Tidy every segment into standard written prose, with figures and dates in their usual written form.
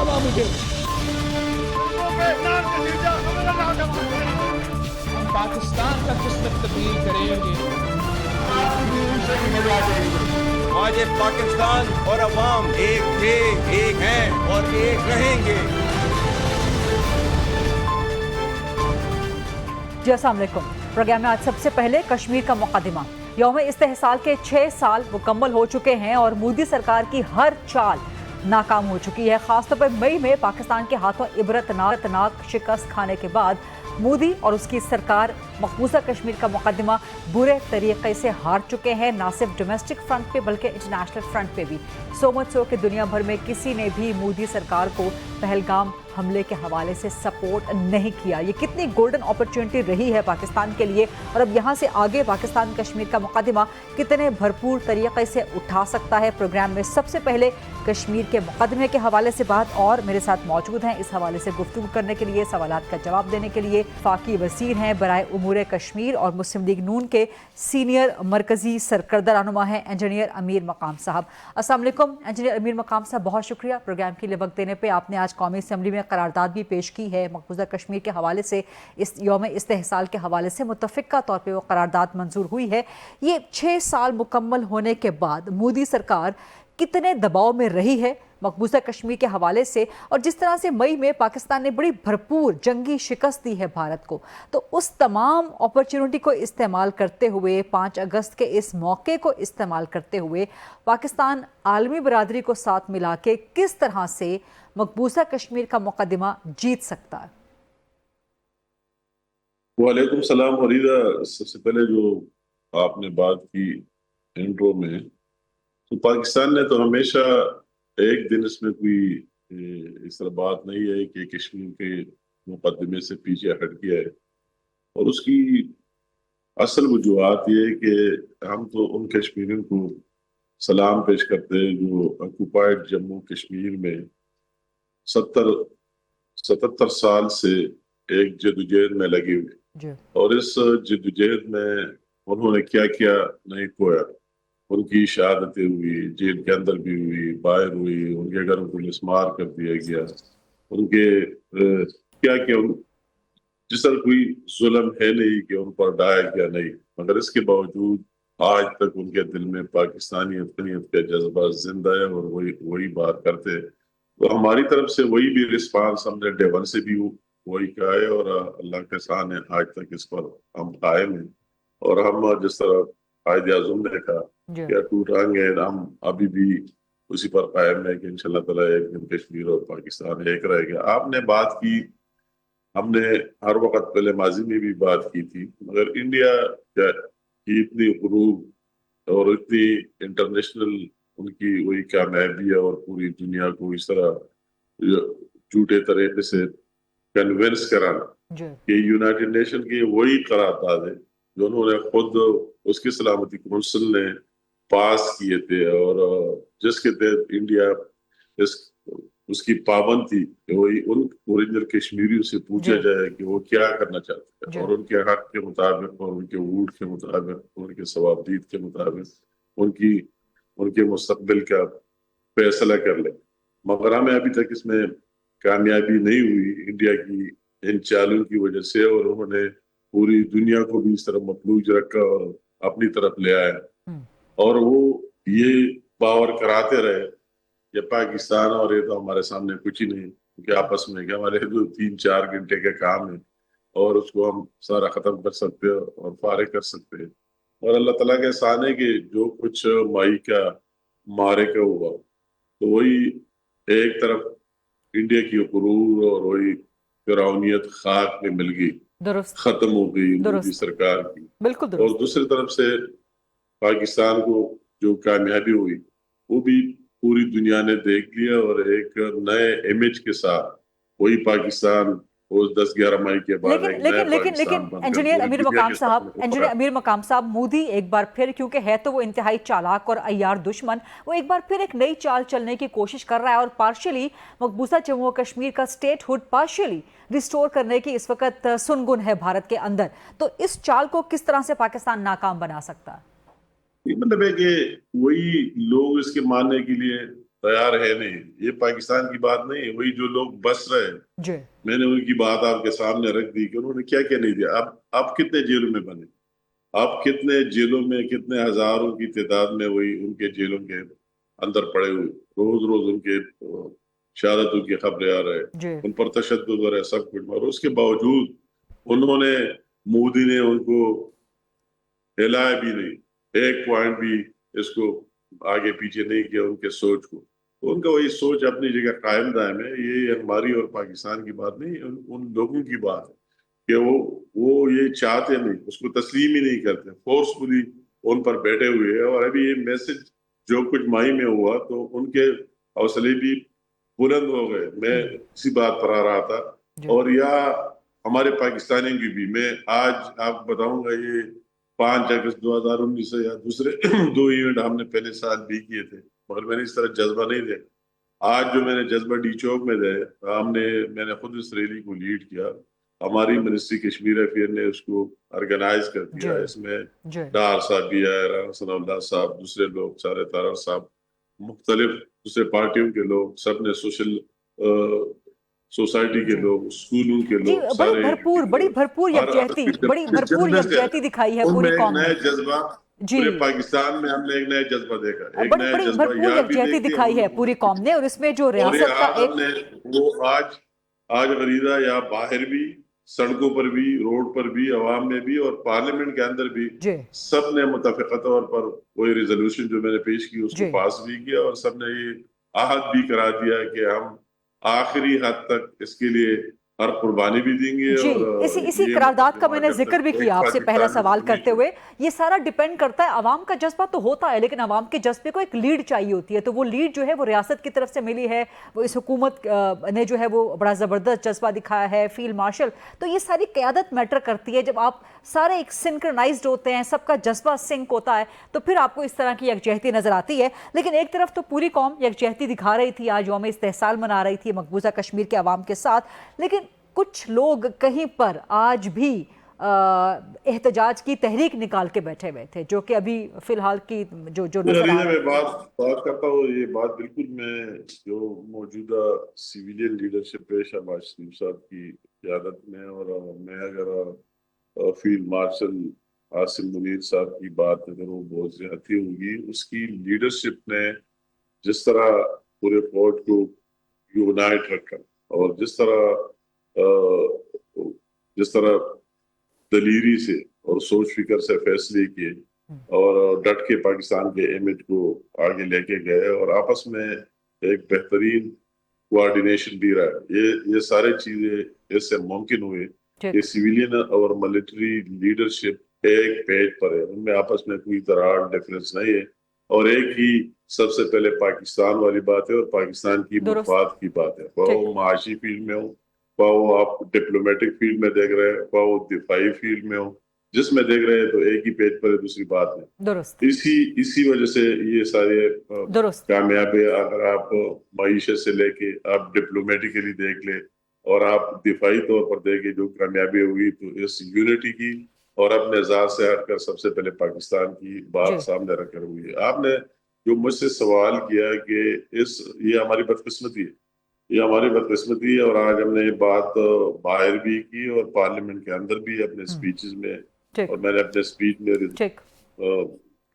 हुआ मुझे। हम पाकिस्तान का किस्मत तब्दील करेंगे, आज ये पाकिस्तान और अवाम एक थे, एक हैं और एक रहेंगे। जी अस्सलाम वालेकुम। प्रोग्राम में आज सबसे पहले कश्मीर का मुकदमा। यौम इस्तेहसाल के 6 साल मुकम्मल हो चुके हैं और मोदी सरकार की हर चाल नाकाम हो चुकी है। खासतौर पर मई में पाकिस्तान के हाथों इबरतनाक शिकस्त खाने के बाद मोदी और उसकी सरकार मकबूजा कश्मीर का मुकदमा बुरे तरीके से हार चुके हैं, ना सिर्फ डोमेस्टिक फ्रंट पे बल्कि इंटरनेशनल फ्रंट पे भी। सो मच सो कि दुनिया भर में किसी ने भी मोदी सरकार को पहलगाम हमले के हवाले से सपोर्ट नहीं किया। ये कितनी गोल्डन अपॉर्चुनिटी रही है पाकिस्तान के लिए, और अब यहाँ से आगे पाकिस्तान कश्मीर का मुकदमा कितने भरपूर तरीके से उठा सकता है। प्रोग्राम में सबसे पहले कश्मीर के मुकदमे के हवाले से बात, और मेरे साथ मौजूद हैं इस हवाले से गुफ्तगू करने के लिए, सवालात का जवाब देने के लिए फाकी वज़ीर हैं बराए उमूर कश्मीर और मुस्लिम लीग नून के सीनियर मरकज़ी सरकर्दा रहनुमा हैं इंजीनियर अमीर मकाम साहब। अस्सलाम वालेकुम इंजीनियर अमीर मकाम साहब, बहुत शुक्रिया प्रोग्राम के लिए वक्त देने पे। आपने आज कौमी असम्बली में करारदाद भी पेश की है मकबूजा कश्मीर के हवाले से, इस यौम इस्तेहसाल के हवाले से मुत्तफ़िक़ा तौर पे वो करारदाद मंजूर हुई है। ये 6 साल मुकम्मल होने के बाद मोदी सरकार कितने दबाव में रही है मकबूजा कश्मीर के हवाले से, और जिस तरह से मई में पाकिस्तान ने बड़ी भरपूर जंगी शिकस्त दी है भारत को, तो उस तमाम अपॉर्चुनिटी को इस्तेमाल करते हुए 5 अगस्त के इस मौके को इस्तेमाल करते हुए पाकिस्तान आलमी बरादरी को साथ मिला के किस तरह से मकबूजा कश्मीर का मुकदमा जीत सकता है? वालेकुम सलाम फरीदा। सबसे पहले जो आपने बात की इंट्रो में, तो पाकिस्तान ने तो हमेशा एक दिन इसमें कोई इस तरह बात नहीं है कि कश्मीर के मुकदमे से पीछे हट गया है, और उसकी असल वजूहत ये है कि हम तो उन कश्मीरियों को सलाम पेश करते हैं जो ऑक्युपाइड जम्मू कश्मीर में 77 साल से एक जदोजहद में लगे हुए, और इस जदोजहद में उन्होंने क्या क्या नहीं खोया। उनकी शहादतें हुई, जेल के अंदर भी हुई, बाहर हुई, उनके घरों को लिस्मार कर दिया गया, उनके क्या क्या जिस तरह कोई जुल्म है नहीं कि उन पर ढाया गया नहीं, मगर इसके बावजूद आज तक उनके दिल में पाकिस्तानियत का जज्बा जिंदा है और वही बात करते हैं। तो हमारी तरफ से वही भी रिस्पांस हमने डे वन से भी वही कहा है, और अल्लाह के एहसान है आज तक इस पर हम कायम हैं। और हम जिस तरह कायद आज़म ने कहा क्या टूट रंग है, हम अभी भी उसी पर कायम है कि इंशाल्लाह ताला एक दिन कश्मीर और पाकिस्तान एक रहेगा। आपने बात की, हमने हर वक्त पहले माजी में भी बात की थी, मगर इंडिया की इतनी गुरूर और इतनी इंटरनेशनल उनकी वही कामयाबी है, और पूरी दुनिया को इस तरह झूठे तरीके से कन्विंस कराना कि यूनाइटेड नेशन की वही करारदाद है जो उन्होंने खुद उसकी सलामती कौंसिल ने पास किए थे, और जिसके तहत इंडिया उसकी पाबंद थी कि वही उन ओरिजिनल कश्मीरियों से पूछा जाए कि वो क्या करना चाहते हैं, और उनके हक के मुताबिक और उनके वोट के मुताबिक, उनके सवाबदीद के मुताबिक उनके मुस्तकबिल का फैसला कर ले। मगर हमें अभी तक इसमें कामयाबी नहीं हुई इंडिया की इन चालों की वजह से, और उन्होंने पूरी दुनिया को भी इस तरह मफलूज रखा और अपनी तरफ ले आया, और वो ये पावर कराते रहे कि पाकिस्तान और ये तो हमारे सामने कुछ ही नहीं, क्योंकि आपस में क्या हमारे जो 3-4 घंटे के काम है और उसको हम सारा खत्म कर सकते हैं और फारिग कर सकते हैं। और अल्लाह ताला के एहसान है कि जो कुछ मई का मारे का हुआ, तो वही एक तरफ इंडिया की गुरूर और वही फिरौनियत खाक में मिल गई, खत्म हो गई मोदी सरकार की, और दूसरी तरफ से पाकिस्तान को जो कामयाबी हुई वो भी पूरी दुनिया ने देख लिया, और एक नए इमेज के साथ वही पाकिस्तान उस 10-11 मई के बाद लेकिन इंजीनियर अमीर मकाम साहब, मोदी एक बार फिर, क्योंकि है तो वो इंतहाई चालाक और अय्यार दुश्मन, वो एक बार फिर एक नई चाल चलने की कोशिश कर रहा है और पार्शियली मकबूजा जम्मू और कश्मीर का स्टेट हुड पार्शियली रिस्टोर करने की इस वक्त सुनगुन है भारत के अंदर। तो इस चाल को किस तरह से पाकिस्तान नाकाम बना सकता है? मतलब है कि वही लोग इसके मानने के लिए تیار ہے نہیں. یہ پاکستان کی بات نہیں ہے. وہی جو لوگ بس رہے ہیں, میں نے ان کی بات آپ کے سامنے رکھ دی کہ انہوں نے کیا کیا نہیں دیا. آپ کتنے جیلوں میں بنے, آپ کتنے جیلوں میں, کتنے ہزاروں کی تعداد میں وہی ان کے جیلوں کے اندر پڑے ہوئے, روز روز ان کے شہادتوں کی خبریں آ رہے, ان پر تشدد ہو رہا ہے, سب کچھ. اور اس کے باوجود انہوں نے, مودی نے ان کو ہلایا بھی نہیں, ایک پوائنٹ بھی اس کو آگے پیچھے نہیں کیا ان کے سوچ کو. ان کا وہی سوچ اپنی جگہ قائم دائم ہے. یہ ہماری اور پاکستان کی بات نہیں, ان لوگوں کی بات ہے کہ وہ یہ چاہتے نہیں, اس کو تسلیم ہی نہیں کرتے, فورسفلی ان پر بیٹھے ہوئے ہیں. اور ابھی یہ میسج جو کچھ مائی میں ہوا تو ان کے حوصلے بھی بلند ہو گئے. میں اسی بات پر آ رہا تھا. اور یا ہمارے پاکستانیوں کی بھی, میں آج آپ بتاؤں گا, یہ 5 اگست 2019 سے یا دوسرے 2 ایونٹ ہم نے پہلے سال بھی کیے تھے, مگر میں نے اس طرح جذبہ نہیں دیا. آج جو میں نے جذبہ ڈی چوک میں دے, میں نے خود اس ریلی کو لیڈ کیا. ہماری منسٹری کشمیر افیئر نے اس کو آرگنائز کر دیا. اس میں ڈار صاحب بھی آئے, رانا ثناء اللہ صاحب, دوسرے لوگ, سارے تارڑ صاحب, مختلف دوسرے پارٹیوں کے لوگ, سب نے سوسائٹی کے لوگ, اسکولوں کے لوگ, سارے بڑی بھرپور یکجہتی دکھائی ہے پوری قوم نے. جذبہ پورے پاکستان میں ہم نے ایک نیا جذبہ دیکھا, ایک نیا بڑی جذبہ بھرپور یکجہتی دکھائی ہے پوری قوم نے. اور اس میں جو ریاست کا ایک وہ آج غریدہ یا باہر بھی, سڑکوں پر بھی, روڈ پر بھی, عوام میں بھی, اور پارلیمنٹ کے اندر بھی سب نے متفقہ طور پر وہی ریزولوشن جو میں نے پیش کی اس کو پاس بھی کیا, اور سب نے یہ عہد بھی کرا دیا کہ ہم آخری حد تک اس کے لیے ہر قربانی بھی دیں گے. اسی قرارداد کا میں نے ذکر بھی کیا آپ سے پہلا سوال کرتے ہوئے. یہ سارا ڈیپینڈ کرتا ہے, عوام کا جذبہ تو ہوتا ہے, لیکن عوام کے جذبے کو ایک لیڈ چاہیے ہوتی ہے. تو وہ لیڈ جو ہے وہ ریاست کی طرف سے ملی ہے, وہ اس حکومت نے جو ہے وہ بڑا زبردست جذبہ دکھایا ہے, فیلڈ مارشل. تو یہ ساری قیادت میٹر کرتی ہے. جب آپ سارے ایک سنکرنائزڈ ہوتے ہیں, سب کا جذبہ سنک ہوتا ہے, تو پھر آپ کو اس طرح کی یکجہتی نظر آتی ہے. لیکن ایک طرف تو پوری قوم یکجہتی دکھا رہی تھی, آج یوم استحصال منا رہی تھی مقبوضہ کشمیر کے عوام کے ساتھ, لیکن کچھ لوگ کہیں پر آج بھی احتجاج کی تحریک نکال کے بیٹھے ہوئے تھے, جو کہ ابھی فی الحال کی جو نظر آ رہا ہے. میں بات کرتا ہوں, یہ بات بالکل میں جو موجودہ سیویلین لیڈرشپ ہے شہباز شریف صاحب کی قیادت میں, اور میں اگر فیلڈ مارشل عاصم منیر صاحب کی بات اگر وہ بہت زیادتی ہوگی, اس کی لیڈرشپ نے جس طرح پورے فوج کو یونائٹ رکھا, اور جس طرح دلیری سے اور سوچ فکر سے فیصلے کیے, اور ڈٹ کے پاکستان کے امیج کو آگے لے کے گئے, اور آپس میں ایک بہترین کوآرڈینیشن بھی رہا. یہ سارے چیزیں اس سے ممکن ہوئے کہ سیویلین اور ملٹری لیڈرشپ ایک پیج پر ہے, ان میں آپس میں کوئی طرح ڈیفرنس نہیں ہے, اور ایک ہی سب سے پہلے پاکستان والی بات ہے, اور پاکستان کی مفاد کی بات ہے. وہ معاشی فیلڈ میں ہو, وہ آپ ڈپلومیٹک فیلڈ میں دیکھ رہے ہیں, وہ دفاعی فیلڈ میں ہو, جس میں دیکھ رہے ہیں تو ایک ہی پیج پر ہے, دوسری بات ہے. اسی وجہ سے یہ سارے کامیابی, اگر آپ معیشت سے لے کے آپ ڈپلومیٹکلی دیکھ لیں, اور آپ دفاعی طور پر دیکھیں جو کامیابی ہوئی, تو اس یونٹی کی اور اپنے ذات سے ہٹ کر سب سے پہلے پاکستان کی بات سامنے رکھ کر ہوئی ہے. آپ نے جو مجھ سے سوال کیا کہ یہ ہماری بدقسمتی ہے, یہ ہماری بدقسمتی ہے, اور آج ہم نے یہ بات باہر بھی کی اور پارلیمنٹ کے اندر بھی اپنے سپیچز میں, اور میں نے اپنے سپیچ میں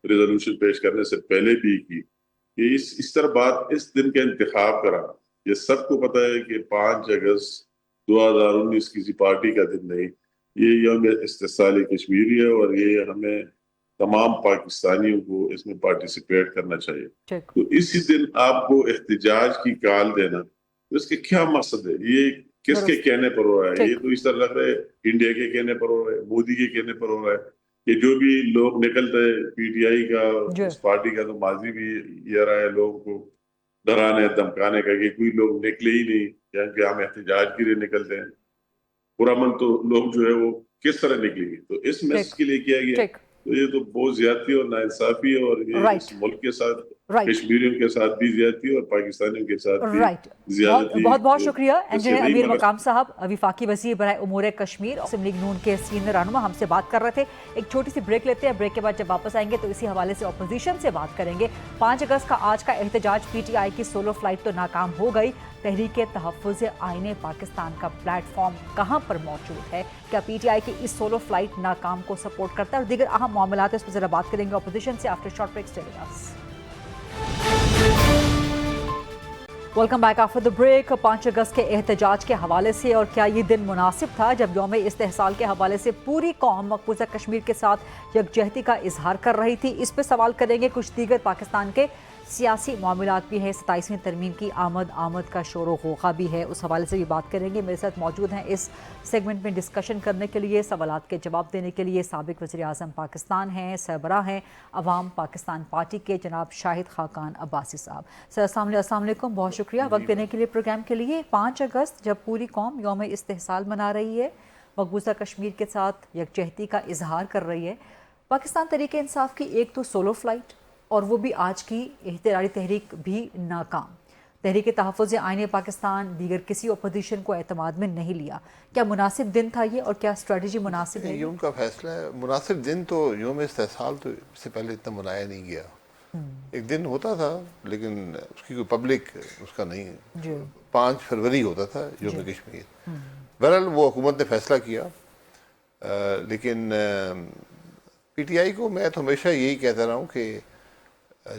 ریزولوشن پیش کرنے سے پہلے بھی کی کہ اس طرح بات, اس دن کا انتخاب کرا. یہ سب کو پتہ ہے کہ 5 اگست 2019 کسی پارٹی کا دن نہیں, یہ یوم استحصال کشمیری ہے, اور یہ ہمیں تمام پاکستانیوں کو اس میں پارٹیسپیٹ کرنا چاہیے. تو اسی دن آپ کو احتجاج کی کال دینا, اس کے کیا مقصد ہے؟ یہ کس کے کہنے پر ہو رہا ہے؟ یہ تو اس طرح لگ رہا ہے انڈیا کے کہنے پر ہو رہا ہے, مودی کے کہنے پر ہو رہا ہے, کہ جو بھی لوگ نکلتے ہیں پی ٹی آئی کا, اس پارٹی کا تو ماضی بھی یہ رہا ہے لوگوں کو ڈرانے دھمکانے کا, کہ کوئی لوگ نکلے ہی نہیں, کہ ہم احتجاج کے لیے نکلتے ہیں. پرامن تو لوگ جو ہے وہ کس طرح نکلیں گے؟ تو اس میسج کے لیے کیا گیا, تو یہ تو بہت زیادتی اور ناانصافی ہے, اور یہ اس ملک کے ساتھ कश्मीरियों के साथ भी ज्यादती और पाकिस्तानियों के साथ भी ज्यादती। बहुत बहुत शुक्रिया इंजीनियर अमीर मकाम साहब, वफाकी वज़ीर बराए उमूर कश्मीर और मुस्लिम लीग नून के सीनियर रहनुमा हमसे बात कर रहे थे। एक छोटी सी ब्रेक लेते हैं, ब्रेक के बाद जब वापस आएंगे तो इसी हवाले से अपोजिशन से बात करेंगे। 5 अगस्त का आज का एहतजाज, PTI की सोलो फ्लाइट तो नाकाम हो गई, तहरीक तहफ़्फ़ुज़ आईने पाकिस्तान का प्लेटफॉर्म कहाँ पर मौजूद है? क्या PTI की इस सोलो फ्लाइट नाकाम को सपोर्ट करता है? और दीगर अहम मामलात इस पर ज़रा बात करेंगे अपोजिशन से after short break. Stay with us. Welcome back after the break. 5 अगस्त के एहतजाज के हवाले से, और क्या ये दिन मुनासिब था जब यौम इस्तेहसाल के हवाले से पूरी कौम मकबूजा कश्मीर के साथ यकजहती का इजहार कर रही थी? इस पर सवाल करेंगे। कुछ दीगर पाकिस्तान के सियासी मामलात भी है, 27वीं तरमीम की आमद का शोर होखा भी है, उस हवाले से भी बात करेंगे। मेरे साथ मौजूद हैं इस सेगमेंट में डिस्कशन करने के लिए, सवालात के जवाब देने के लिए साबिक वज़ीर आज़म पाकिस्तान हैं, सरबराह हैं अवाम पाकिस्तान पार्टी के जनाब शाहिद खाकान अब्बासी साहब। सर अस्सलाम वालेकुम, बहुत शुक्रिया वक्त देने के लिए प्रोग्राम के लिए। 5 अगस्त जब पूरी कौम यौम इस्तेहसाल मना रही है, मकबूजा कश्मीर के साथ यकजहती का इजहार कर रही है, पाकिस्तान तहरीक इंसाफ की एक तो सोलो फ्लाइट और वो भी आज की इहतजाजी तहरीक भी नाकाम, तहरीक तहफ़्फ़ुज़ आईने पाकिस्तान दीगर किसी अपोजिशन को एतमाद में नहीं लिया। क्या मुनासिब दिन था ये, और क्या स्ट्रेटजी मुनासिब है? ये उनका फैसला है। मुनासिब दिन तो यौम इस्तेहसाल तो इससे पहले इतना मनाया नहीं गया। एक दिन होता था लेकिन उसकी कोई पब्लिक उसका नहीं। 5 फरवरी होता था यौम कश्मीर। बहरहाल वो हुकूमत ने फैसला किया, लेकिन PTI को मैं तो हमेशा यही कहता रहा हूँ कि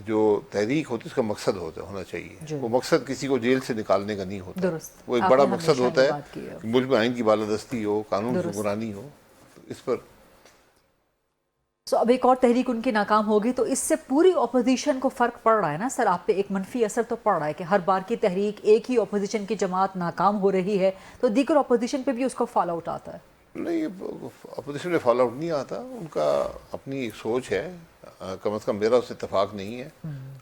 जो तहरीक होती है उसका मकसद होना चाहिए। वो मकसद किसी को जेल से निकालने का नहीं होता। वो एक बड़ा मकसद होता है कि मुल्क में आइन की बालादस्ती हो, कानून की हुक्मरानी हो। तो इस पर अब एक और तहरीक उनकी नाकाम होगी तो इससे पूरी अपोजिशन को फ़र्क पड़ रहा है ना सर? आप पे एक मनफी असर तो पड़ रहा है कि हर बार की तहरीक एक ही अपोजिशन की जमात नाकाम हो रही है, तो दीगर अपोजिशन पे भी उसको फॉलो आउट आता है? नहीं, अपोजिशन में फॉलो आउट नहीं आता। उनका अपनी एक सोच है, कम अज़ कम मेरा उससे इत्तेफाक नहीं है।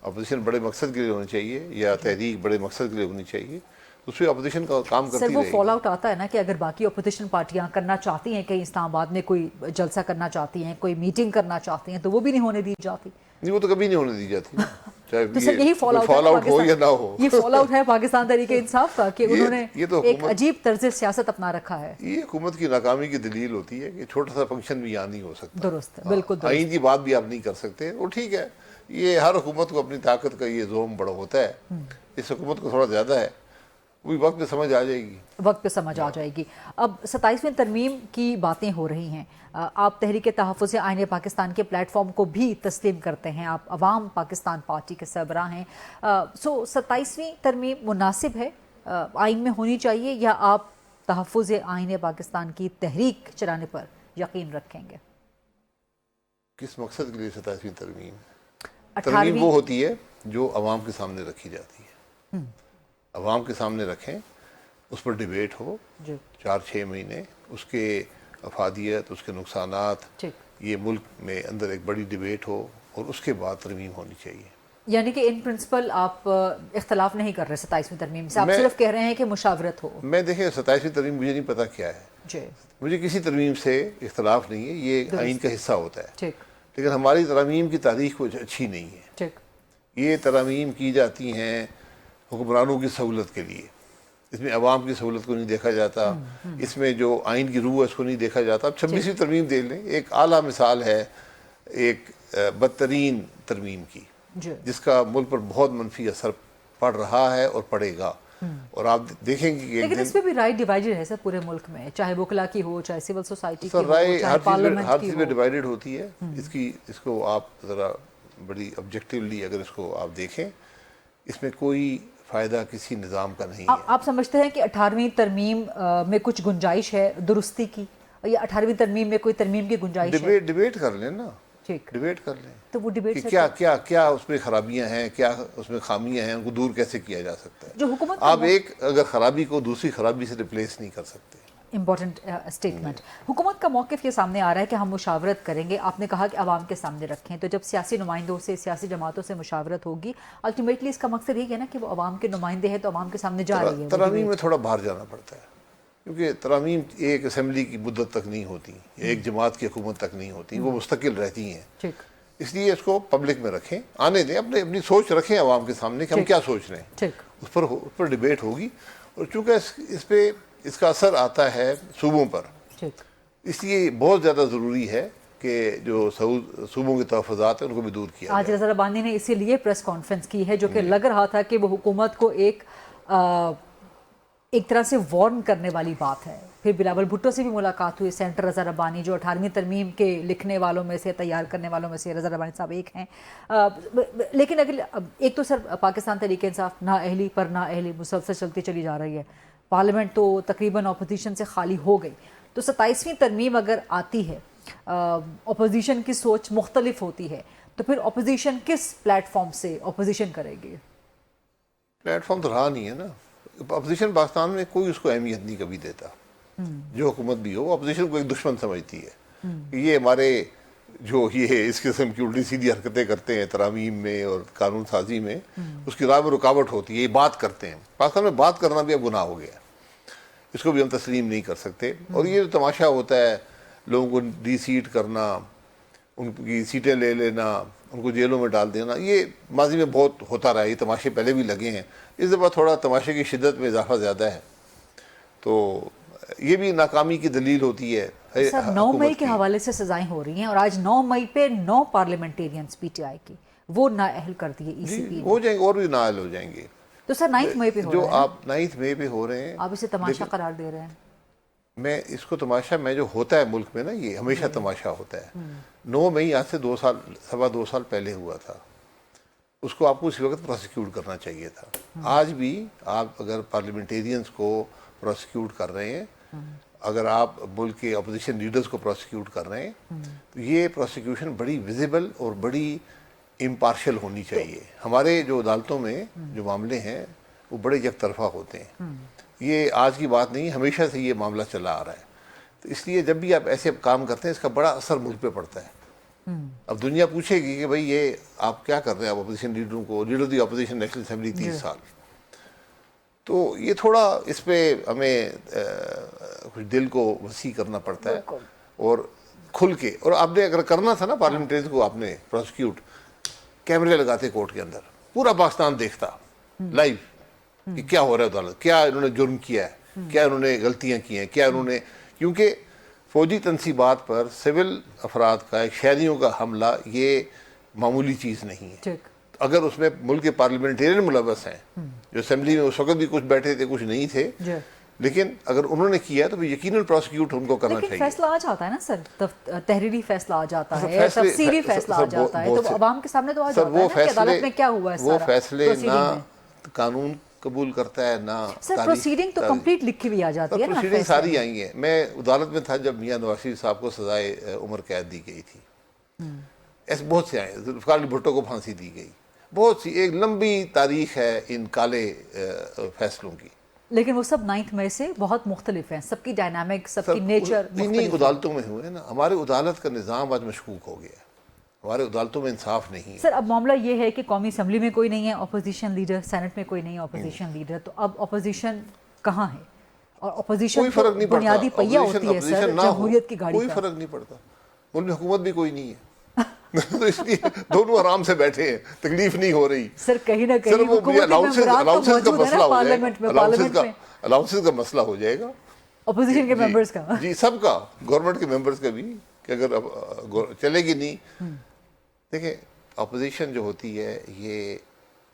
अपोजिशन बड़े मकसद के लिए होनी चाहिए या तहरीक बड़े मकसद के लिए होनी चाहिए, उस पर अपोजिशन का काम करती रहेगी। सर वो फॉलो आउट आता है ना कि अगर बाकी अपोजिशन पार्टियां करना चाहती हैं, कहीं इस्लामाबाद में कोई जलसा करना चाहती हैं, कोई मीटिंग करना चाहती हैं, तो वो भी नहीं होने दी जाती। नहीं, वो तो कभी नहीं होने दी जाती, चाहे तो सर यही फॉलो आउट हो या ना हो। ये फॉलो आउट है पाकिस्तान तहरीक इंसाफ का कि उन्होंने एक अजीब तर्ज सियासत अपना रखा है। ये हुकूमत की नाकामी की दलील होती है कि छोटा सा फंक्शन भी यहाँ नहीं हो सकता। दुरुस्त, बिल्कुल दुरुस्त। आइन की बात भी आप नहीं कर सकते, वो ठीक है। ये हर हुकूमत को अपनी ताकत का ये जोम बड़ा होता है। इस हुकूमत को थोड़ा ज़्यादा है, वो वक्त पे समझ आ जाएगी। वक्त पे समझ आ जाएगी। अब 27वीं तरमीम की बातें हो रही हैं, आप तहरीक तहफ़्फ़ुज़ आईने पाकिस्तान के प्लेटफॉर्म को भी तस्लीम करते हैं, आप अवाम पाकिस्तान पार्टी के सरबराह हैं। 27वीं तरमीम मुनासिब है, आइन में होनी चाहिए, या आप तहफ़्फ़ुज़ आईने पाकिस्तान की तहरीक चलाने पर यकीन रखेंगे? किस मकसद के लिए 27वीं तरमीम? तरमीम वो होती है जो अवाम के सामने रखी जाती है। अवाम के सामने रखें, उस पर डिबेट हो 4-6 महीने, उसके अफादियत, उसके नुकसानात, ये मुल्क में अंदर एक बड़ी डिबेट हो और उसके बाद तरमीम होनी चाहिए। यानी कि इन प्रिंसिपल आप इख्तलाफ नहीं कर रहे 27वीं तरमीम से, आप सिर्फ कह रहे हैं कि मुशावरत हो? मैं देखें 27वीं तरमीम मुझे नहीं पता क्या है, मुझे किसी तरमीम से इख्तलाफ नहीं है, ये आइन का हिस्सा होता है। लेकिन हमारी तरमीम की तारीख कुछ अच्छी नहीं है। ये तरमीम की जाती हैं हुक्मरानों की सहूलत के लिए, इसमें अवाम की सहूलत को नहीं देखा जाता, इसमें जो आइन की रूह है उसको नहीं देखा जाता। अब 26वीं तरमीम देख लें, एक आला मिसाल है एक बदतरीन तरमीम की, जिसका मुल्क पर बहुत मनफी असर पड़ रहा है और पड़ेगा। और आप देखेंगे कि लेकिन इसमें भी राय डिवाइडेड है सर पूरे मुल्क में, चाहे वकला की हो, चाहे सिविल सोसाइटी की हो, राय चाहे पार्लियामेंट हर की चीज़ हो। में डिवाइडेड होती है। इसको आप ज़रा बड़ी ऑब्जेक्टिवली अगर इसको आप देखें, इसमें कोई फ़ायदा किसी निज़ाम का नहीं है। आप समझते हैं कि 18वीं तरमीम में कुछ गुंजाइश है दुरुस्ती की, या 18वीं तरमीम में कोई तरमीम की गुंजाइश है? डिबेट कर लें ना, ठीक, डिबेट कर लें तो वो डिबेट कि क्या उसमें खराबियां हैं, क्या उसमें खामियां हैं, उनको दूर कैसे किया जा सकता है। जो हुकूमत आप एक अगर खराबी को दूसरी खराबी से रिप्लेस नहीं कर सकते। Important statement. हुकूमत का मौक़िफ़ ये सामने आ रहा है कि हम मुशावरत करेंगे, आपने कहा कि आवाम के सामने रखें, तो जब सियासी नुमाइंदों से, सियासी जमातों से मुशावरत होगी, अल्टीमेटली इसका मकसद यही है ना कि वो आवाम के नुमाइंदे हैं, तो आवाम के सामने जा रही है। तरमीम में थोड़ा बाहर जाना पड़ता है, क्योंकि तरमीम एक असम्बली की मुद्दत तक नहीं होती, एक जमात की हुकूमत तक नहीं होती, वो मुस्तकिल रहती हैं। اس لیے اس کو پبلک میں رکھیں, آنے دیں, اپنی سوچ رکھیں عوام کے سامنے کہ ہم کیا سوچ رہے ہیں, اس پر ڈبیٹ ہوگی. اور چونکہ اس پہ اس کا اثر آتا ہے صوبوں پر, اس لیے بہت زیادہ ضروری ہے کہ جو صوبوں کے تحفظات ہیں ان کو بھی دور کیا جائے. آج رضا ربانی نے اسی لیے پریس کانفرنس کی ہے جو کہ لگ رہا تھا کہ وہ حکومت کو ایک طرح سے وارن کرنے والی بات ہے. پھر بلاول بھٹو سے بھی ملاقات ہوئی, سینٹر رضا ربانی جو 18ویں ترمیم کے لکھنے والوں میں سے, تیار کرنے والوں میں سے رضا ربانی صاحب ایک ہیں. لیکن ایک تو سر پاکستان تحریک انصاف نااہلی پر نااہلی مسلسل چلتی چلی جا رہی ہے. پارلیمنٹ تو تقریباً اپوزیشن سے خالی ہو گئی, تو 27ویں ترمیم اگر آتی ہے, اپوزیشن کی سوچ مختلف ہوتی ہے, تو پھر اپوزیشن کس پلیٹ فارم سے اپوزیشن کرے گی؟ پلیٹ فارم تو رہا نہیں ہے نا. اپوزیشن پاکستان میں کوئی اس کو اہمیت نہیں کبھی دیتا, جو حکومت بھی ہو اپوزیشن کو ایک دشمن سمجھتی ہے. یہ ہمارے جو یہ اس قسم کی الٹی سیدھی حرکتیں کرتے ہیں ترامیم میں اور قانون سازی میں, اس کی راہ میں رکاوٹ ہوتی ہے. یہ بات کرتے ہیں, پاکستان میں بات کرنا بھی اب گناہ ہو گیا, اس کو بھی ہم تسلیم نہیں کر سکتے. اور یہ جو تماشا ہوتا ہے لوگوں کو ڈی سیٹ کرنا, ان کی سیٹیں لے لینا, ان کو جیلوں میں ڈال دینا, یہ ماضی میں بہت ہوتا رہا ہے. یہ تماشے پہلے بھی لگے ہیں, اس دفعہ تھوڑا تماشے کی شدت میں اضافہ زیادہ ہے, تو یہ بھی ناکامی کی دلیل ہوتی ہے. سر 9 مئی کے حوالے سے سزائیں ہو رہی ہیں, اور آج 9 مئی پہ 9 پارلیمنٹیرینز پی ٹی آئی کی وہ نااہل کر دیے ای سی پی ہو جائیں گے, اور بھی نااہل ہو جائیں گے. تو سر 9 مئی پہ ہو رہے ہیں, جو آپ 9 مئی پہ ہو رہے ہیں, آپ اسے تماشا قرار دے رہے ہیں. میں اس کو تماشا, میں جو ہوتا ہے ملک میں نا, یہ ہمیشہ تماشا ہوتا ہے. 9 مئی آج سے 2 سال پہلے ہوا تھا, اس کو آپ کو اسی وقت پروسیکیوٹ کرنا چاہیے تھا. آج بھی آپ اگر پارلیمنٹیرینز کو پروسیکیوٹ کر رہے ہیں, اگر آپ ملک کے اپوزیشن لیڈرز کو پروسیکیوٹ کر رہے ہیں, تو یہ پروسیکیوشن بڑی ویزیبل اور بڑی امپارشل ہونی چاہیے. ہمارے جو عدالتوں میں جو معاملے ہیں وہ بڑے یک طرفہ ہوتے ہیں. یہ آج کی بات نہیں, ہمیشہ سے یہ معاملہ چلا آ رہا ہے. تو اس لیے جب بھی آپ ایسے کام کرتے ہیں, اس کا بڑا اثر ملک پہ پڑتا ہے. اب دنیا پوچھے گی کہ بھئی یہ آپ کیا کر رہے ہیں, آپ اپوزیشن لیڈروں کو, لیڈر دی اپوزیشن نیشنل اسمبلی 30 سال. تو یہ تھوڑا اس پہ ہمیں کچھ دل کو وسیع کرنا پڑتا ہے, اور کھل کے. اور آپ نے اگر کرنا تھا نا پارلیمنٹریز کو آپ نے پروسیکیوٹ, کیمرے لگاتے کورٹ کے اندر, پورا پاکستان دیکھتا لائیو کہ کیا ہو رہا ہے عدالت, کیا انہوں نے جرم کیا ہے, کیا انہوں نے غلطیاں کی ہیں, کیا انہوں نے. کیونکہ فوجی تنصیبات پر سول افراد کا, ایک شہریوں کا حملہ یہ معمولی چیز نہیں ہے. اگر اس میں ملک کے پارلیمنٹیرین ملوث ہیں, جو اسمبلی میں اس وقت بھی کچھ بیٹھے تھے کچھ نہیں تھے, لیکن اگر انہوں نے کیا تو یقیناً پروسیکیوٹ ان کو کرنا چاہیے. فیصلہ آ جاتا ہے نا سر, تحریری فیصلہ آ جاتا ہے, تفصیلی فیصلہ آ جاتا ہے, تو عوام کے سامنے تو آ جاتا ہے نا کہ عدالت میں کیا ہوا ہے. وہ فیصلے نہ قانون قبول کرتا ہے نہ سر پروسیڈنگ تو کمپلیٹ لکھی بھی آ جاتی ہے نا. پروسیڈنگ ساری آئی ہیں. میں عدالت میں تھا جب میاں نواز شریف صاحب کو سزائے عمر قید دی گئی تھی, ایسے بہت سے آئے. ذوالفقار علی بھٹو کو پھانسی دی گئی, بہت سی, ایک لمبی تاریخ ہے ان کالے فیصلوں کی. لیکن وہ سب 9 مئی سے بہت مختلف ہیں, سب کی ڈائنامک, سب کی نیچر انہی عدالتوں میں ہوئے نا. ہمارے عدالت کا نظام آج مشکوک ہو گیا, ہمارے عدالتوں میں انصاف نہیں ہے. سر اب معاملہ یہ ہے کہ قومی اسمبلی میں کوئی نہیں ہے اپوزیشن لیڈر, سینٹ میں کوئی نہیں ہے اپوزیشن لیڈر, تو اب اپوزیشن کہاں ہے؟ اور اپوزیشن بنیادی پہیہ ہوتی ہے سر جمہوریت کی گاڑی کا. کوئی فرق نہیں پڑتا, ملک میں حکومت بھی کوئی نہیں ہے, تو اس لیے دونوں آرام سے بیٹھے ہیں, تکلیف نہیں ہو رہی. سر کہیں نہ کہیں الاؤنسز کا مسئلہ ہو جائے گا اپوزیشن کے ممبرز کا, جی سب کا, گورنمنٹ کے ممبرز کا بھی, کہ اگر چلے گی نہیں. دیکھیں اپوزیشن جو ہوتی ہے یہ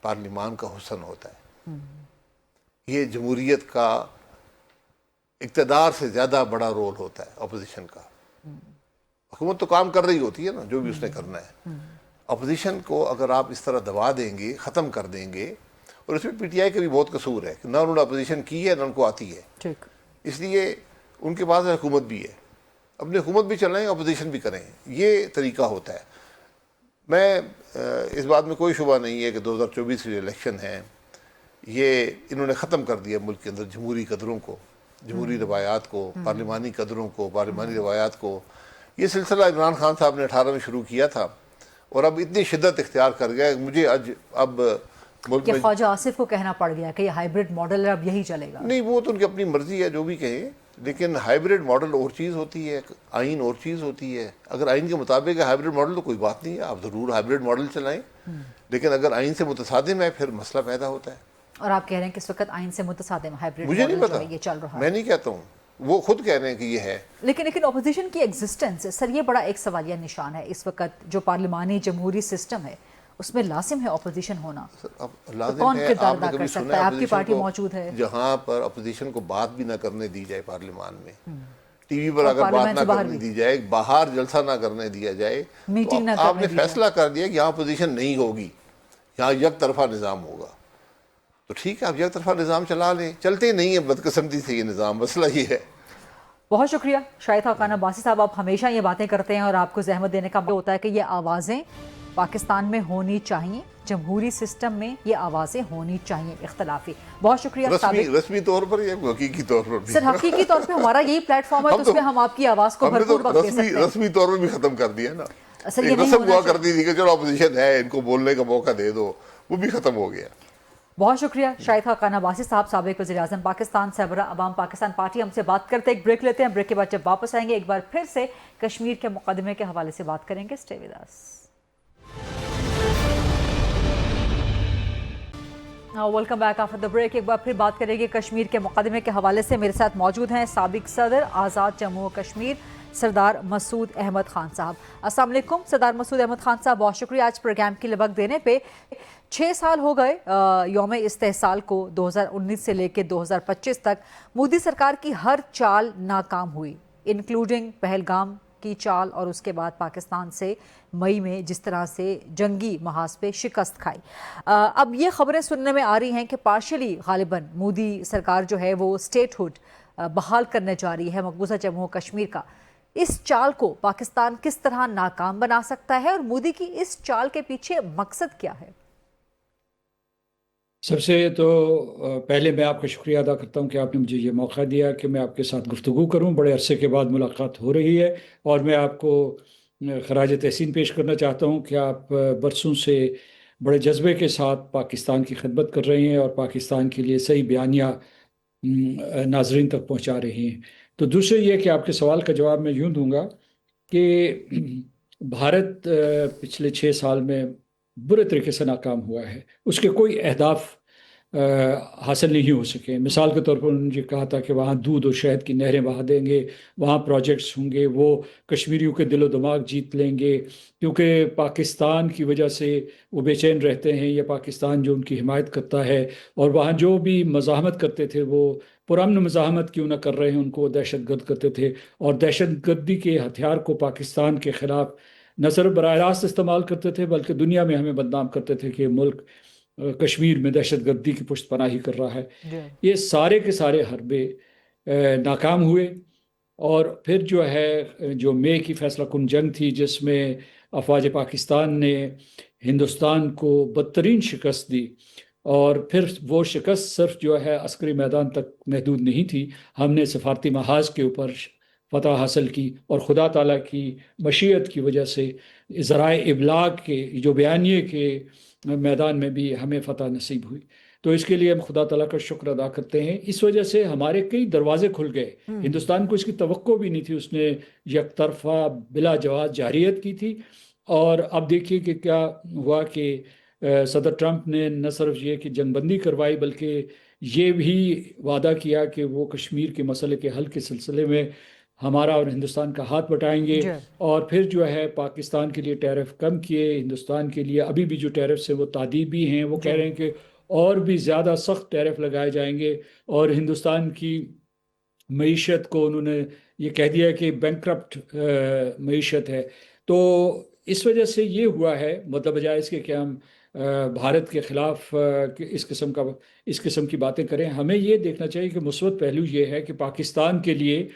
پارلیمان کا حسن ہوتا ہے, یہ جمہوریت کا اقتدار سے زیادہ بڑا رول ہوتا ہے اپوزیشن کا. حکومت تو کام کر رہی ہوتی ہے نا, جو بھی اس نے کرنا ہے. اپوزیشن کو اگر آپ اس طرح دبا دیں گے, ختم کر دیں گے, اور اس میں پی ٹی آئی کا بھی بہت قصور ہے کہ نہ انہوں نے اپوزیشن کی ہے نہ ان کو آتی ہے. اس لیے ان کے پاس حکومت بھی ہے, اپنی حکومت بھی چلائیں, اپوزیشن بھی کریں, یہ طریقہ ہوتا ہے. میں اس بات میں کوئی شبہ نہیں ہے کہ 2024 کے الیکشن ہیں, یہ انہوں نے ختم کر دیا ملک کے اندر جمہوری قدروں کو, جمہوری روایات کو, پارلیمانی قدروں کو, پارلیمانی روایات کو. یہ سلسلہ عمران خان صاحب نے 18 میں شروع کیا تھا, اور اب اتنی شدت اختیار کر گیا کہ مجھے اب मुल्क कि में ख्वाजा आसिफ को कहना पड़ गया कि ये हाइब्रिड मॉडल है, अब यही चलेगा। नहीं, वो तो उनकी अपनी मर्जी है जो भी कहें, लेकिन हाइब्रिड मॉडल और चीज़ होती है, आइन और चीज़ होती है। अगर आइन के मुताबिक है हाइब्रिड मॉडल तो कोई बात नहीं है, आप ज़रूर हाइब्रिड मॉडल चलाएं, लेकिन अगर आइन से मुतसादिम है फिर मसला पैदा होता है। और आप कह रहे हैं कि इस वक्त आइन से मुतसादिम हाइब्रिड मुझे नहीं मॉडल जो पता, है ये चल रहा है। मैं नहीं कहता हूँ, वो खुद कह रहे हैं कि ये है। लेकिन अपोजिशन की एग्जिस्टेंस, सर ये बड़ा एक सवालिया निशान है इस वक्त जो पार्लिमानी जमहूरी सिस्टम है उसमें लाजिम है अपोजिशन होना। अब तो लाजिम कौन है, किरदार आपने अदा कर कभी सकता सुना है? है आपकी अपोजिशन पार्टी को मौजूद है जहाँ पर अपोजिशन को बात भी ना करने दी जाए पार्लियामान में, टीवी पर और अगर बात पार्लियामेंट ना से बाहर करने भी। दी जाए, बाहर जलसा ना करने दिया जाए, मीटिंग तो ना करने आपने दी जाए। फैसला कर दिया कि यहाँ अपोजिशन नहीं होगी, यहाँ एक तरफा निज़ाम होगा, तो ठीक है आप एक तरफा निज़ाम चला लें। चलते ही नहीं है बदकिस्मती से ये निज़ाम, मसला ये है। बहुत शुक्रिया शाहिद खान अब्बासी साहब, आप हमेशा ये बातें करते हैं और आपको जहमत देने का होता है कि ये आवाज़ें पाकिस्तान में होनी चाहिए, जमहूरी सिस्टम में ये आवाज़ें होनी चाहिए इख्तलाफी। बहुत शुक्रिया। रस्मी तौर पर या हकीकी तौर पर भी? सर हकीकी तौर पे हमारा यही प्लेटफॉर्म है, तो उसमें हम आपकी आवाज़ को भरपूर वक्त दे सकते हैं। रस्मी तौर पर भी खत्म कर दिया ना, सर ये एक नहीं रस्म होना हुआ चाहिए। कर दी थी कि चलो अपोजिशन है इनको बोलने का मौका दे दो, वो भी खत्म हो गया। बहुत शुक्रिया शाहिद खान अब्बासी साहब, साबिक वज़ीर-ए-आज़म पाकिस्तान, सरबराह अवाम पाकिस्तान पार्टी, हमसे बात करते एक ब्रेक लेते हैं। ब्रेक के बाद जब वापस आएंगे एक बार फिर से कश्मीर के मुकदमे के हवाले से बात करेंगे। Stay with us. Welcome back after the break. एक बार फिर बात करेंगे कश्मीर के मुकदमे के हवाले से। मेरे साथ मौजूद हैं साबिक सदर आज़ाद जम्मू कश्मीर सरदार मसूद अहमद खान साहब। अस्सलाम वालेकुम सरदार मसूद अहमद खान साहब, बहुत शुक्रिया आज प्रोग्राम की लगभग देने पे। 6 साल हो गए यौम इस्तेहसाल को, 2019 से लेकर 2025 तक मोदी सरकार की हर चाल नाकाम हुई, इंक्लूडिंग पहलगाम की चाल और उसके बाद पाकिस्तान से मई में जिस तरह से जंगी महाज पे शिकस्त खाई। अब ये खबरें सुनने में आ रही हैं कि पार्शली गालिबन मोदी सरकार जो है वो स्टेटहुड बहाल करने जा रही है मकबूजा जम्मू कश्मीर का। इस चाल को पाकिस्तान किस तरह नाकाम बना सकता है और मोदी की इस चाल के पीछे मकसद क्या है? सबसे तो पहले मैं आपका शुक्रिया अदा करता हूं कि आपने मुझे ये मौका दिया कि मैं आपके साथ गुफ्तगू करूं। बड़े अरसे के बाद मुलाकात हो रही है और मैं आपको खराज तहसीन पेश करना चाहता हूं कि आप बरसों से बड़े जज्बे के साथ पाकिस्तान की खिदमत कर रहे हैं और पाकिस्तान के लिए सही बयानिया नाजरीन तक पहुंचा रहे हैं। तो दूसरे ये कि आपके सवाल का जवाब मैं यूँ दूंगा कि भारत पिछले 6 साल में बुरे तरीके से नाकाम हुआ है, उसके कोई अहदाफ हासिल नहीं हो सके। मिसाल के तौर पर उन्होंने कहा था कि वहाँ दूध और शहद की नहरें बहा देंगे, वहाँ प्रोजेक्ट्स होंगे, वो कश्मीरियों के दिलो दिमाग जीत लेंगे क्योंकि पाकिस्तान की वजह से वो बेचैन रहते हैं या पाकिस्तान जो उनकी हिमायत करता है, और वहाँ जो भी मज़ाहमत करते थे वो पुरअमन मज़ाहमत क्यों ना कर रहे हैं, उनको दहशतगर्द करते थे और दहशतगर्दी के हथियार को पाकिस्तान के ख़िलाफ़ न सिर्फ बराह रास्त इस्तेमाल करते थे बल्कि दुनिया में हमें बदनाम करते थे कि मुल्क कश्मीर में दहशतगर्दी की पुष्ट पनाही कर रहा है। ये सारे के सारे हरबे नाकाम हुए और फिर जो है जो मई की फैसला कुन जंग थी जिसमें अफवाज पाकिस्तान ने हिंदुस्तान को बदतरीन शिकस्त दी, और फिर वो शिकस्त सिर्फ जो है अस्करी मैदान तक महदूद नहीं थी, हमने सफारती महाज के ऊपर फतह हासिल की और खुदा ताला की मशीयत की वजह से ज़राए इबलाग के जो बयानिए के मैदान में भी हमें फतह नसीब हुई। तो इसके लिए हम खुदा ताला का शुक्र अदा करते हैं। इस वजह से हमारे कई दरवाजे खुल गए। हिंदुस्तान को इसकी तवक्को भी नहीं थी, उसने एक तरफा बिला जवाब जारियत की थी। और अब देखिए कि क्या हुआ कि सदर ट्रंप ने न सिर्फ ये कि जंगबंदी करवाई बल्कि ये भी वादा किया कि वो कश्मीर के मसले के हल के सिलसिले में हमारा और हिंदुस्तान का हाथ बटाएंगे। और फिर जो है पाकिस्तान के लिए टैरिफ कम किए, हिंदुस्तान के लिए अभी भी जो टैरिफ है वो तादीबी हैं, वो कह रहे हैं कि और भी ज़्यादा सख्त टैरिफ लगाए जाएंगे और हिंदुस्तान की मईशत को उन्होंने ये कह दिया कि बैंकक्रप्ट मईशत है। तो इस वजह से ये हुआ है, मतलब बजाय इसके कि हम भारत के ख़िलाफ़ इस किस्म की बातें करें, हमें ये देखना चाहिए कि मुस्बत पहलू ये है कि पाकिस्तान के लिए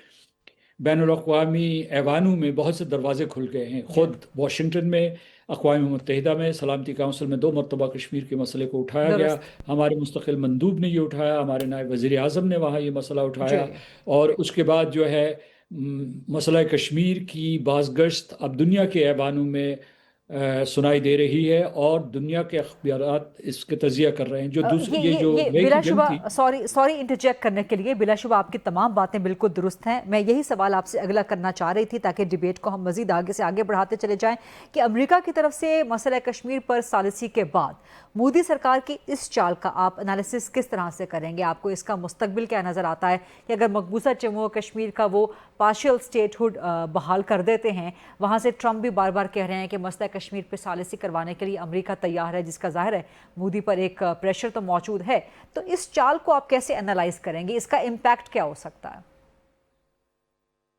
बैनुल-अक़वामी ऐवानों में बहुत से दरवाजे खुल गए हैं। ख़ुद वाशिंगटन में अक़वाम मुत्तहिदा में सलामती काउंसिल में 2 मरतबा कश्मीर के मसले को उठाया गया, हमारे मुस्तक़िल मंदूब ने ये उठाया, हमारे नायब वज़ीर आज़म ने वहाँ ये मसला उठाया, और उसके बाद जो है मसला कश्मीर की बाज़गश्त अब दुनिया के ऐवानों में सुनाई दे रही है और दुनिया के अखबारात इसके तजिया कर रहे हैं। जो ये जो मई की जंग बिलाशुबा, थी, सॉरी इंटरजेक्ट करने के लिए, बिलाशुबा आपकी तमाम बातें बिल्कुल दुरुस्त हैं। मैं यही सवाल आपसे अगला करना चाह रही थी ताकि डिबेट को हम मजीद आगे से आगे बढ़ाते चले जाएं कि अमेरिका की तरफ से मसला कश्मीर पर सालिसी के बाद मोदी सरकार की इस चाल का आप एनालिसिस किस तरह से करेंगे? आपको इसका मुस्तकबिल क्या नज़र आता है कि अगर मकबूजा जम्मू और कश्मीर का वो पार्शियल स्टेटहुड बहाल कर देते हैं, वहाँ से ट्रंप भी बार बार कह रहे हैं कि मसला कश्मीर पर सालिसी करवाने के लिए अमेरिका तैयार है, जिसका जाहिर है मोदी पर एक प्रेशर तो मौजूद है, तो इस चाल को आप कैसे एनालाइज करेंगे? इसका इम्पैक्ट क्या हो सकता है?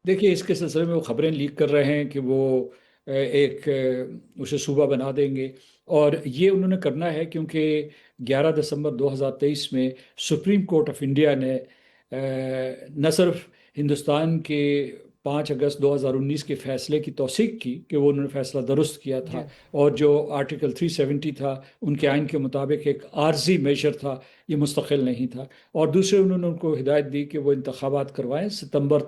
देखिए, इसके सिलसिले में वो खबरें लीक कर रहे हैं कि वो उसे सूबा बना देंगे, और ये उन्होंने करना है क्योंकि 11 दिसंबर 2023 में सुप्रीम कोर्ट ऑफ इंडिया ने न सिर्फ हिंदुस्तान के 5 अगस्त 2019 के फैसले की तौसीक की कि वो उन्होंने फैसला दुरुस्त किया था, और जो आर्टिकल 370 था उनके आइन के मुताबिक एक आर्जी मेजर था, ये मुस्तकिल नहीं था, और दूसरे उन्होंने उनको हिदायत दी कि वो इंतखाबात करवाएं सितंबर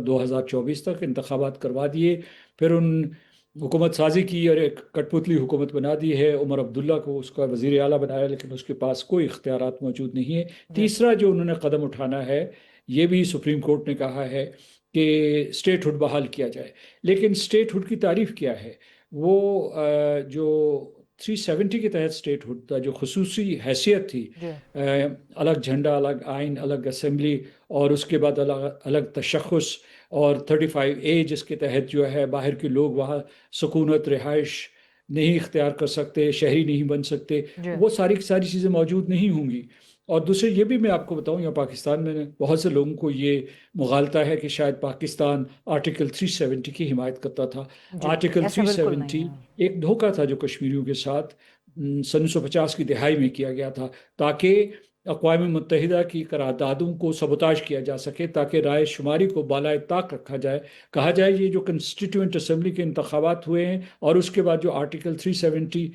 2024 तक इंतखाबात करवा दिए। फिर उन हुकूमत साजी की और एक कठपुतली हुकूमत बना दी है। उमर अब्दुल्ला को उसका वज़ीर आला बनाया, लेकिन उसके पास कोई इख्तियारात मौजूद नहीं है। तीसरा जो उन्होंने कदम उठाना है, ये भी सुप्रीम कोर्ट ने कहा है कि स्टेटहुड बहाल किया जाए। लेकिन स्टेटहुड की तारीफ क्या है? वो जो 370 के तहत स्टेटहुड था, जो खुसूसी हैसियत थी, अलग झंडा, अलग आइन, अलग असेंबली, और उसके बाद अलग तशख़्ख़ुस, और 35A जिसके तहत जो है बाहर के लोग वहाँ सुकूनत रिहाइश नहीं इख्तियार कर सकते, शहरी नहीं बन सकते, वो सारी की सारी चीज़ें मौजूद नहीं होंगी। और दूसरे ये भी मैं आपको बताऊं, यहाँ पाकिस्तान में बहुत से लोगों को ये मुगालता है कि शायद पाकिस्तान आर्टिकल 370 की हिमायत करता था। आर्टिकल 370 एक धोखा था जो कश्मीरियों के साथ सन 1950 की दिहाई में किया गया था, ताकि अक़वाम मुत्तहिदा की करारदादों को सबोताज किया जा सके, ताकि राय शुमारी को बालाए ताक रखा जाए। कहा जाए ये जो कंस्टिट्यूएंट असम्बली के इंतखाबात हुए हैं और उसके बाद जो आर्टिकल 370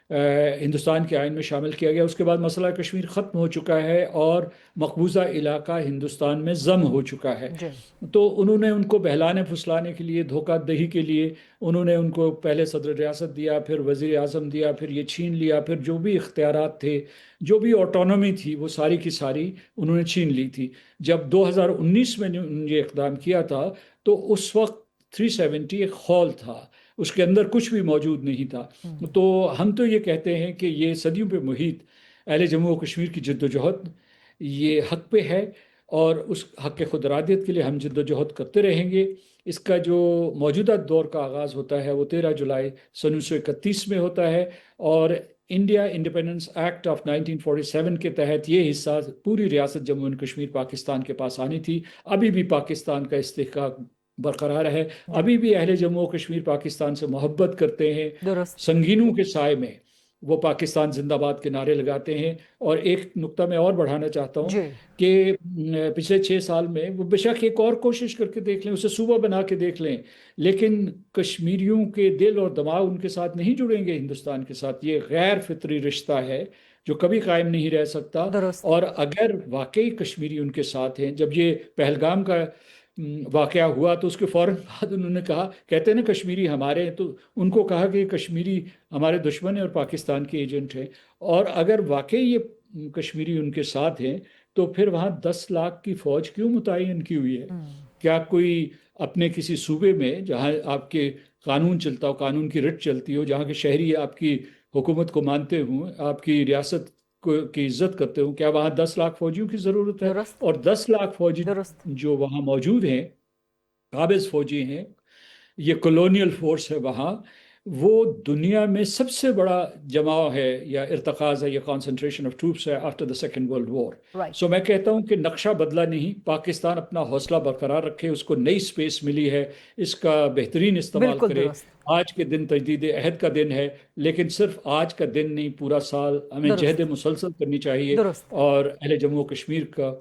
हिंदुस्तान के आइन में शामिल किया गया, उसके बाद मसला कश्मीर ख़त्म हो चुका है और मकबूजा इलाका हिंदुस्तान में ज़म हो चुका है। तो उन्होंने उनको बहलाने फुसलाने के लिए, धोखा दही के लिए, उन्होंने उनको पहले सदर रियासत दिया, फिर वज़ीर आज़म दिया, फिर ये छीन लिया, फिर जो भी इख्तियारात थे, जो भी ऑटोनॉमी थी, वो सारी की सारी उन्होंने छीन ली थी। जब 2019 में उन्होंने ये इक़दाम किया था तो उस वक्त 370 एक खौल था, उसके अंदर कुछ भी मौजूद नहीं था। तो हम तो ये कहते हैं कि ये सदियों पे मुहित अहले जम्मू और कश्मीर की जद्दोजहद ये हक़ पे है, और उस हक़ खुद इरादियत के लिए हम जद्दोजहद करते रहेंगे। इसका जो मौजूदा दौर का आगाज़ होता है वो 13 जुलाई सन 1931 में होता है, और इंडिया इंडिपेंडेंस एक्ट ऑफ 1947 के तहत ये हिस्सा पूरी रियासत जम्मू एंड कश्मीर पाकिस्तान के पास आनी थी। अभी भी पाकिस्तान का इस्तिहकाक बरकरार है, अभी भी अहले जम्मू और कश्मीर पाकिस्तान से मोहब्बत करते हैं, संगीनों के साए में वो पाकिस्तान जिंदाबाद के नारे लगाते हैं। और एक नुक्ता मैं और बढ़ाना चाहता हूँ कि पिछले 6 साल में वो बेशक एक और कोशिश करके देख लें, उसे सूबा बना के देख लें, लेकिन कश्मीरियों के दिल और दिमाग उनके साथ नहीं जुड़ेंगे हिंदुस्तान के साथ। ये गैर फितरी रिश्ता है जो कभी कायम नहीं रह सकता। और अगर वाकई कश्मीरी उनके साथ हैं, जब ये पहलगाम का वाक़या हुआ तो उसके फ़ौरन बाद उन्होंने कहा, कहते हैं ना कश्मीरी हमारे हैं, तो उनको कहा कि कश्मीरी हमारे दुश्मन हैं और पाकिस्तान के एजेंट हैं। और अगर वाकई ये कश्मीरी उनके साथ हैं तो फिर वहाँ 10 लाख की फ़ौज क्यों मुतय्यन की हुई है? क्या कोई अपने किसी सूबे में जहाँ आपके कानून चलता हो, कानून की रिट चलती हो, जहाँ के शहरी आपकी हुकूमत को मानते हों, आपकी रियासत की इज्जत करते हो, क्या वहाँ 10 लाख फौजियों की ज़रूरत है? और 10 लाख फौजी जो वहाँ मौजूद हैं, काबिज फौजी हैं, ये कॉलोनियल फोर्स है वहाँ, वो दुनिया में सबसे बड़ा जमाव है या इर्तकाज़ है, या कॉन्सेंट्रेशन ऑफ ट्रूप्स है after the second world war. So मैं कहता हूँ कि नक्शा बदला नहीं, पाकिस्तान अपना हौसला बरकरार रखे, उसको नई स्पेस मिली है, इसका बेहतरीन इस्तेमाल करे। आज के दिन तजदीद अहद का दिन है, लेकिन सिर्फ आज का दिन नहीं, पूरा साल हमें जहद मुसलसल करनी चाहिए और अहले जम्मू कश्मीर का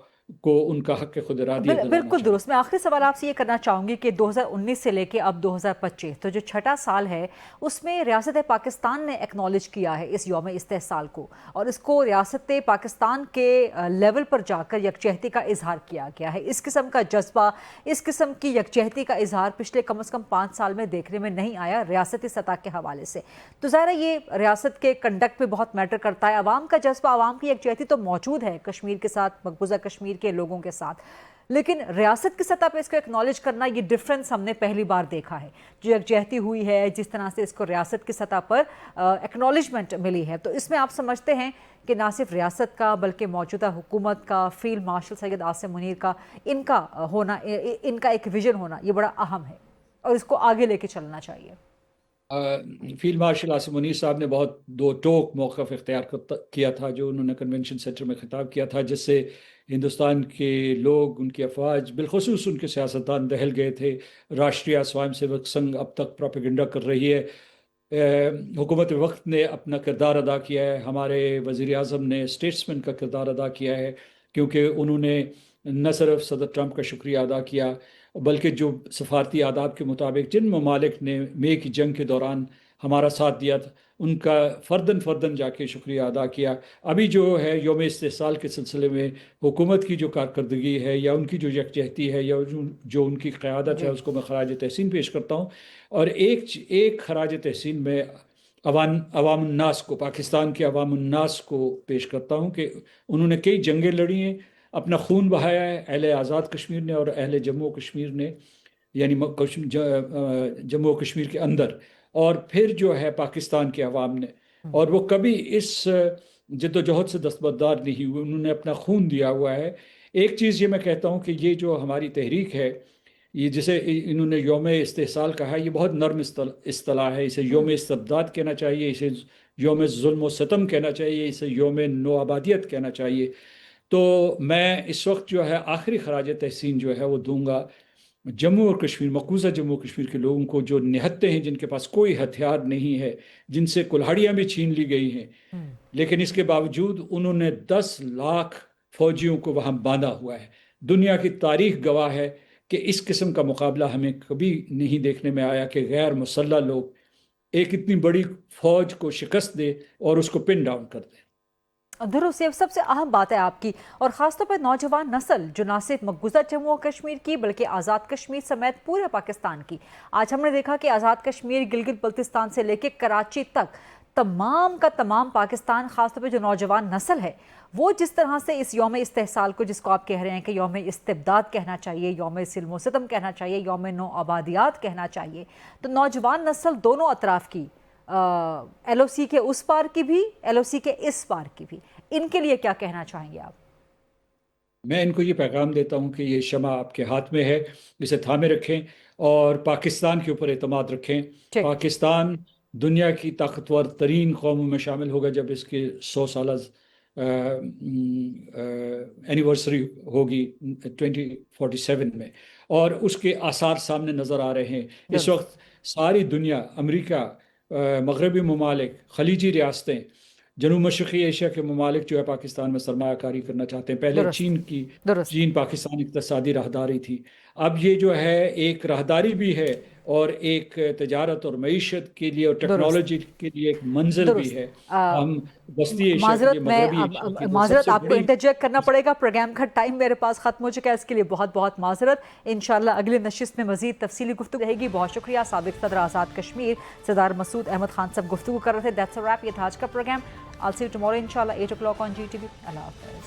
को उनका हक खुद इरादी बिल्कुल दुरुस्त। मैं आखिरी सवाल आपसे ये करना चाहूँगी कि 2019 से लेके अब 2025 तो जो छठा साल है उसमें रियासत पाकिस्तान ने एक्नॉलेज किया है इस यौम इस्तेहसाल को, और इसको रियासत पाकिस्तान के लेवल पर जाकर यकजहती का इजहार किया गया है। इस किस्म का जज्बा, इस किस्म की यकजहती का इजहार पिछले कम से कम 5 साल में देखने में नहीं आया रियासती सतह के हवाले से। तो ज़ाहिर है ये रियासत के कंडक्ट पे बहुत मैटर करता है। अवाम का जज्बा, अवाम की यकजहती तो मौजूद है कश्मीर के साथ, मकबूजा कश्मीर के लोगों के साथ, लेकिन रियासत की सतह पे इसको एक्नॉलेज करना, ये डिफरेंस हमने पहली बार देखा है। जो यकजहती हुई है, जिस तरह से इसको रियासत की सतह पर एक्नॉलेजमेंट मिली है, तो इसमें आप समझते हैं कि ना सिर्फ रियासत का बल्कि मौजूदा हुकूमत का, फील्ड मार्शल सैयद आसिम मुनीर का, इनका होना, इनका एक विजन होना ये बड़ा अहम है और इसको आगे लेके चलना चाहिए। फील्ड मार्शल आसिम मुनीर साहब ने बहुत दो टोक मौक़िफ़ इख्तियार किया था, जो उन्होंने कन्वेंशन सेंटर में खिताब किया था, जिससे हिंदुस्तान के लोग, उनकी अफवाज, बिलखुसूस उनके सियासतदान दहल गए थे। राष्ट्रीय स्वयं सेवक संघ अब तक प्रोपेगेंडा कर रही है, हुकूमत वक्त ने अपना किरदार अदा किया है, हमारे वज़ीर आज़म ने स्टेट्समैन का किरदार अदा किया है, क्योंकि उन्होंने न सिर्फ सदर ट्रंप का शुक्रिया अदा किया बल्कि जो सफारती आदाब के मुताबिक जिन ममालिक ने मे की जंग के दौरान हमारा साथ दिया था, उनका फ़र्दन जाके शुक्रिया अदा किया। अभी जो है यौम इस्तेहसाल के सिलसिले में हुकूमत की जो कारकर्दगी है या उनकी जो यकजहती है या जो उनकी क़यादत है, उसको मैं खराज तहसीन पेश करता हूँ। और एक खराज तहसीन में अवामुन्नास को, पाकिस्तान के अवामुन्नास को पेश करता हूँ कि उन्होंने कई जंगें लड़ी हैं, अपना खून बहाया है, अहले आज़ाद कश्मीर ने और अहले जम्मू कश्मीर ने, यानी जम्मू कश्मीर के अंदर, और फिर जो है पाकिस्तान के अवाम ने, और वो कभी इस जद्दोजहद से दस्तबरदार नहीं हुए, उन्होंने अपना खून दिया हुआ है। एक चीज़ ये मैं कहता हूँ कि ये जो हमारी तहरीक है, ये जिसे इन्होंने यौम इस्तेहसाल कहा है, ये बहुत नर्म इस्तिलाह है। इसे यौम इस्तबदाद कहना चाहिए, इसे यौम जुल्म व सितम कहना चाहिए, इसे यौम नोआबादियत कहना चाहिए। तो मैं इस वक्त जो है आखिरी खराज तहसीन जो है वो दूंगा जम्मू और कश्मीर, मकबूजा जम्मू कश्मीर के लोगों को, जो निहत्ते हैं, जिनके पास कोई हथियार नहीं है, जिनसे कुल्हाड़ियाँ भी छीन ली गई हैं, लेकिन इसके बावजूद उन्होंने 10 लाख फौजियों को वहाँ बांधा हुआ है। दुनिया की तारीख गवाह है कि इस किस्म का मुकाबला हमें कभी नहीं देखने में आया कि गैर मुसल्लह लोग एक इतनी बड़ी फौज को शिकस्त दे और उसको पिन डाउन कर दे। दुरुस्त, ये सबसे अहम बात है आपकी, और ख़ासतौर पर नौजवान नस्ल जो ना सिर्फ मकबूजा जम्मू और कश्मीर की बल्कि आज़ाद कश्मीर समेत पूरे पाकिस्तान की। आज हमने देखा कि आज़ाद कश्मीर, गिलगित बल्तिस्तान से लेकर कराची तक तमाम का तमाम पाकिस्तान, ख़ासतौर पर जो नौजवान नस्ल है, वो जिस तरह से इस यौम इस्तेहसाल को, जिसको आप कह रहे हैं कि यौम इस्तिबदाद कहना चाहिए, यौम सिल्म सितम कहना चाहिए, यौम नो आबादियात कहना चाहिए, तो नौजवान नस्ल दोनों अतराफ़ की, LOC के उस पार की भी, LOC के इस पार की भी, इनके लिए क्या कहना चाहेंगे आप? मैं इनको ये पैगाम देता हूँ कि ये शमा आपके हाथ में है, इसे थामे रखें और पाकिस्तान के ऊपर एतमाद रखें। पाकिस्तान दुनिया की ताकतवर तरीन कौमों में शामिल होगा जब इसकी 100 साल एनिवर्सरी होगी 2047 में, और उसके आसार सामने नज़र आ रहे हैं। इस वक्त सारी दुनिया, अमेरिका, मगरबी ममालिक, खलीजी रियासतें, जनूब मशरक़ी एशिया के ममालिक जो है पाकिस्तान में सरमायाकारी करना चाहते हैं। पहले चीन पाकिस्तान इक़्तिसादी राहदारी थी, अब ये जो है एक राहदारी भी है और एक तजारत और मईशत के लिए और टेक्नोलॉजी के लिए एक मंजिल भी है। हम बस्ती माजरत आपको इंटरजेक्ट करना पड़ेगा, प्रोग्राम का टाइम मेरे पास ख़त्म हो चुका है, इसके लिए बहुत बहुत माजरत। इंशाल्लाह अगली नशिस्त में मज़ीद तफसीली गुफ्तगू रहेगी। बहुत शुक्रिया। साबिक़ सदर आज़ाद कश्मीर सरदार मसूद अहमद खान साहब गुफ्तगू कर रहे थे। दैट्स अ रैप, ये था आज का programme. I'll see you tomorrow inshallah 8 o'clock on GTV. Allah Hafiz.